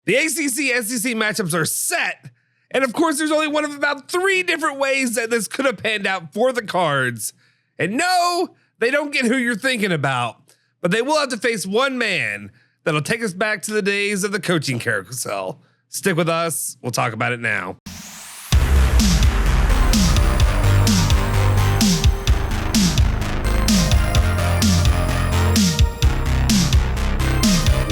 The ACC-SEC matchups are set. And of course, there's only one of about 3 different ways that this could have panned out for the Cards. And no, they don't get who you're thinking about, but they will have to face one man that'll take us back to the days of the coaching carousel. Stick with us. We'll talk about it now.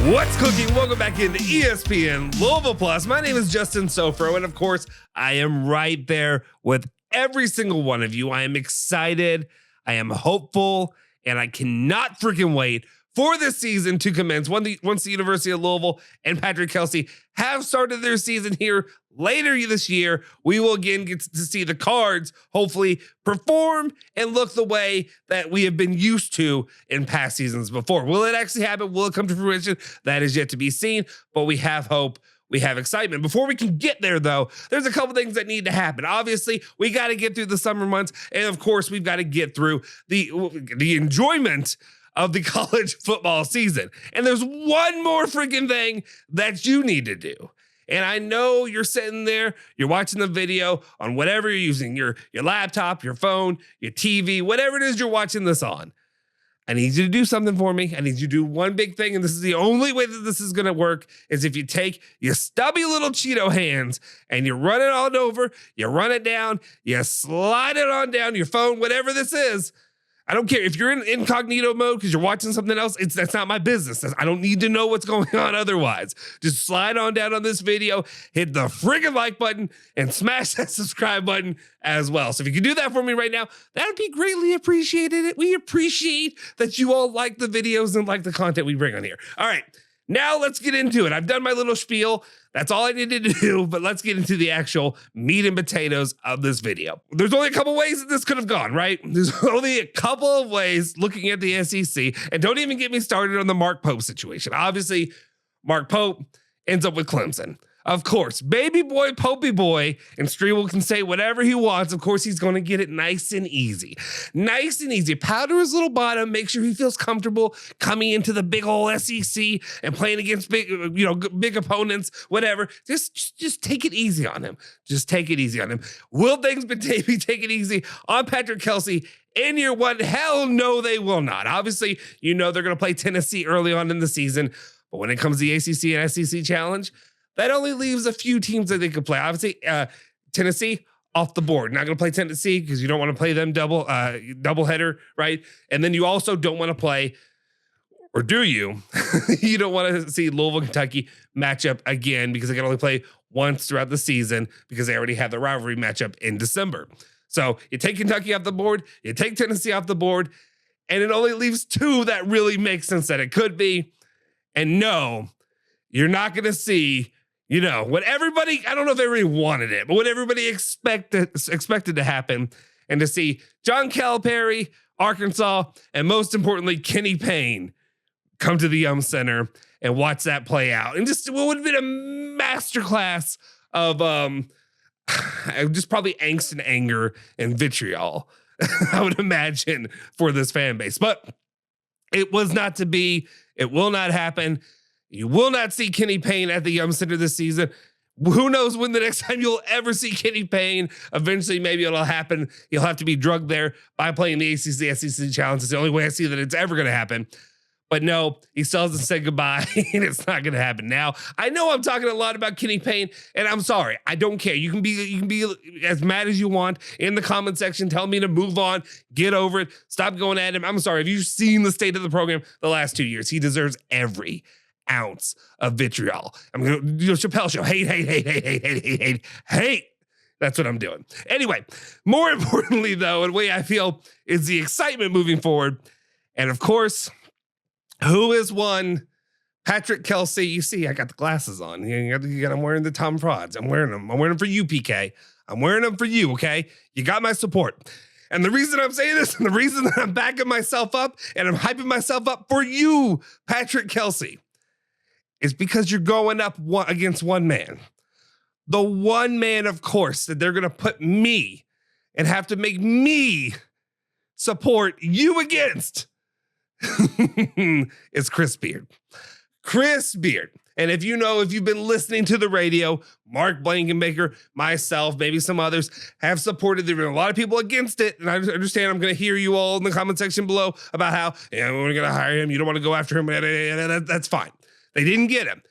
What's cooking? Welcome back into ESPN Louisville Plus. My name is Justin Soforo, and of course, I am right there with every single one of you. I am excited, I am hopeful, and I cannot freaking wait for this season to commence. Once the University of Louisville and Patrick Kelsey have started their season here later this year, we will again get to see the Cards hopefully perform and look the way that we have been used to in past seasons before. Will it actually happen? Will it come to fruition? That is yet to be seen, but we have hope. We have excitement. Before we can get there, though, there's a couple things that need to happen. Obviously, we got to get through the summer months, and of course, we've got to get through the enjoyment of the college football season. And there's one more freaking thing that you need to do. And I know you're sitting there, you're watching the video on whatever you're using, your laptop, your phone, your TV, whatever it is you're watching this on. I need you to do something for me. I need you to do one big thing, and this is the only way that this is going to work, is if you take your stubby little Cheeto hands and you run it on over, you run it down, you slide it on down your phone, whatever this is. I don't care if you're in incognito mode because you're watching something else. That's not my business. I don't need to know what's going on otherwise. Just slide on down on this video, hit the friggin' like button, and smash that subscribe button as well. So if you can do that for me right now, that would be greatly appreciated. We appreciate that you all like the videos and like the content we bring on here. All right, now let's get into it. I've done my little spiel. That's all I needed to do, but let's get into the actual meat and potatoes of this video. There's only a couple ways that this could have gone, right? There's only a couple of ways looking at the SEC, and don't even get me started on the Mark Pope situation. Obviously, Mark Pope ends up with Clemson. Of course, baby boy, Popey boy, and Streevel can say whatever he wants. Of course, he's going to get it nice and easy. Nice and easy. Powder his little bottom. Make sure he feels comfortable coming into the big old SEC and playing against big opponents, whatever. Just take it easy on him. Just take it easy on him. Will things be taken easy on Patrick Kelsey in year one? Hell no, they will not. Obviously, they're going to play Tennessee early on in the season. But when it comes to the ACC and SEC challenge, that only leaves a few teams that they could play. Obviously, Tennessee off the board. Not going to play Tennessee because you don't want to play them double header, right? And then you also don't want to play, or do you? You don't want to see Louisville, Kentucky match up again because they can only play once throughout the season because they already have the rivalry matchup in December. So you take Kentucky off the board, you take Tennessee off the board, and it only leaves 2 that really make sense that it could be. And no, you're not going to see what everybody, I don't know if everybody wanted it, but what everybody expected to happen, and to see John Calipari, Arkansas, and most importantly, Kenny Payne come to the Yum Center and watch that play out. And just what would have been a masterclass of just probably angst and anger and vitriol, I would imagine, for this fan base. But it was not to be. It will not happen. You will not see Kenny Payne at the Yum Center this season. Who knows when the next time you'll ever see Kenny Payne? Eventually, maybe it'll happen. You'll have to be drugged there by playing the ACC-SEC challenge. It's the only way I see that it's ever going to happen. But no, he still hasn't said goodbye, and it's not going to happen now. I know I'm talking a lot about Kenny Payne, and I'm sorry. I don't care. You can be as mad as you want in the comment section. Tell me to move on, get over it, stop going at him. I'm sorry. Have you seen the state of the program the last 2 years? He deserves every ounce of vitriol. I'm going to do a Chappelle show. Hate. That's what I'm doing. Anyway, more importantly, though, and the way I feel is the excitement moving forward. And of course, who is one? Patrick Kelsey. You see, I got the glasses on. I'm wearing the Tom Frauds. I'm wearing them. I'm wearing them for you, PK. I'm wearing them for you, okay? You got my support. And the reason I'm saying this, and the reason that I'm backing myself up and I'm hyping myself up for you, Patrick Kelsey, is because you're going up against one man. The one man, of course, that they're going to put me and have to make me support you against is Chris Beard. Chris Beard. And if you've been listening to the radio, Mark Blankenbaker, myself, maybe some others have supported. There have been a lot of people against it. And I understand I'm going to hear you all in the comment section below about how, we're going to hire him. You don't want to go after him. That's fine. They didn't get him.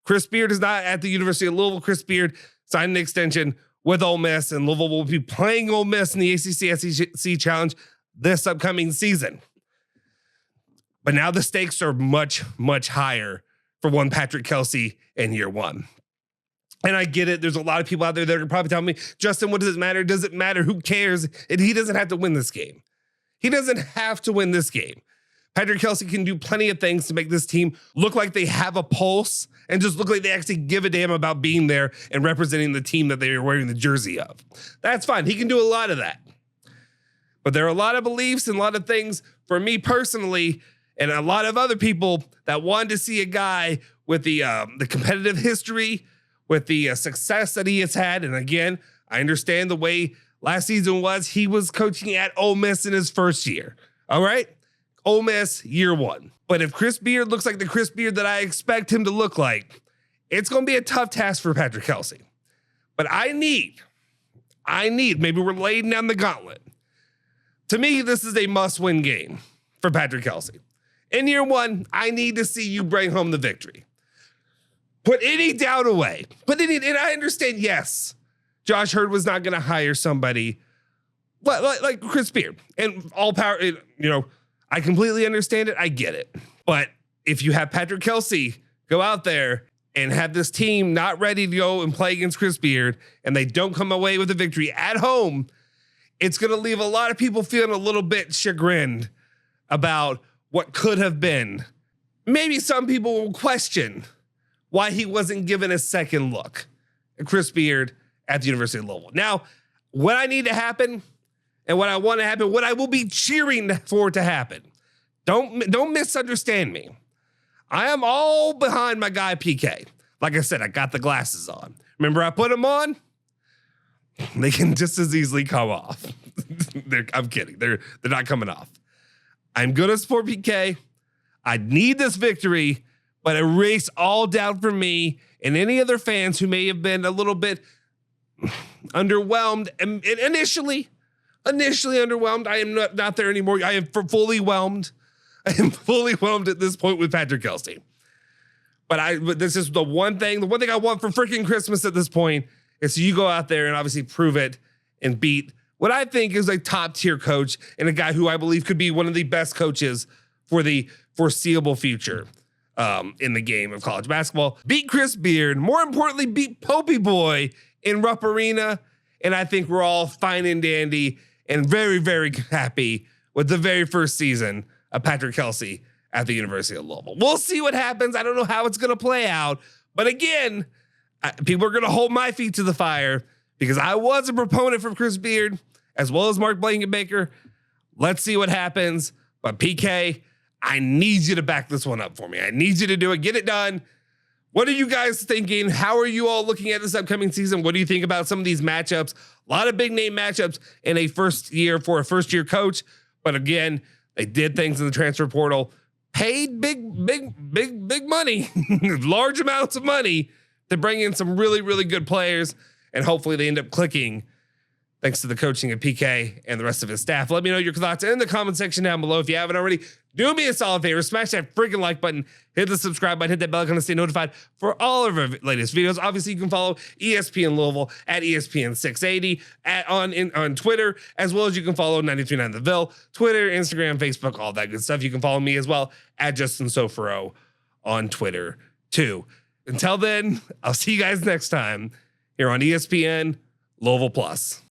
Chris Beard is not at the University of Louisville. Chris Beard signed an extension with Ole Miss, and Louisville will be playing Ole Miss in the ACC-SEC Challenge this upcoming season. But now the stakes are much, much higher for one Patrick Kelsey in year one. And I get it. There's a lot of people out there that are probably telling me, Justin, what does it matter? Does it matter? Who cares? And he doesn't have to win this game. He doesn't have to win this game. Patrick Kelsey can do plenty of things to make this team look like they have a pulse and just look like they actually give a damn about being there and representing the team that they are wearing the jersey of. That's fine. He can do a lot of that. But there are a lot of beliefs and a lot of things for me personally and a lot of other people that wanted to see a guy with the competitive history, with the success that he has had. And again, I understand the way last season was. He was coaching at Ole Miss in his first year. All right? Ole Miss, year one. But if Chris Beard looks like the Chris Beard that I expect him to look like, it's going to be a tough task for Patrick Kelsey. But I need, maybe we're laying down the gauntlet. To me, this is a must-win game for Patrick Kelsey. In year one, I need to see you bring home the victory. Put any doubt away. And I understand, yes, Josh Hurd was not going to hire somebody like Chris Beard. And all power, I completely understand it. I get it. But if you have Patrick Kelsey go out there and have this team not ready to go and play against Chris Beard, and they don't come away with a victory at home, it's going to leave a lot of people feeling a little bit chagrined about what could have been. Maybe some people will question why he wasn't given a second look at Chris Beard at the University of Louisville. Now, what I need to happen and what I want to happen, what I will be cheering for to happen, don't misunderstand me. I am all behind my guy PK. Like I said, I got the glasses on. Remember I put them on? They can just as easily come off. I'm kidding. They're not coming off. I'm going to support PK. I need this victory, but erase all doubt from me and any other fans who may have been a little bit underwhelmed. And initially underwhelmed. I am not there anymore. I am fully whelmed. I am fully whelmed at this point with Patrick Kelsey. But this is the one thing I want for freaking Christmas at this point is so you go out there and obviously prove it and beat what I think is a top tier coach and a guy who I believe could be one of the best coaches for the foreseeable future in the game of college basketball. Beat Chris Beard. More importantly, beat Popey Boy in Rupp Arena. And I think we're all fine and dandy and very, very happy with the very first season of Patrick Kelsey at the University of Louisville. We'll see what happens. I don't know how it's going to play out. But again, people are going to hold my feet to the fire because I was a proponent for Chris Beard as well as Mark Blankenbaker. Let's see what happens. But PK, I need you to back this one up for me. I need you to do it. Get it done. What are you guys thinking? How are you all looking at this upcoming season? What do you think about some of these matchups? A lot of big name matchups in a first year coach. But again, they did things in the transfer portal, paid big money, large amounts of money to bring in some really, really good players. And hopefully they end up clicking thanks to the coaching of PK and the rest of his staff. Let me know your thoughts in the comment section down below. If you haven't already, do me a solid favor. Smash that freaking like button. Hit the subscribe button. Hit that bell icon to stay notified for all of our latest videos. Obviously, you can follow ESPN Louisville at ESPN 680 on Twitter, as well as you can follow 93.9 The Ville, Twitter, Instagram, Facebook, all that good stuff. You can follow me as well at Justin Soforo on Twitter too. Until then, I'll see you guys next time here on ESPN Louisville Plus.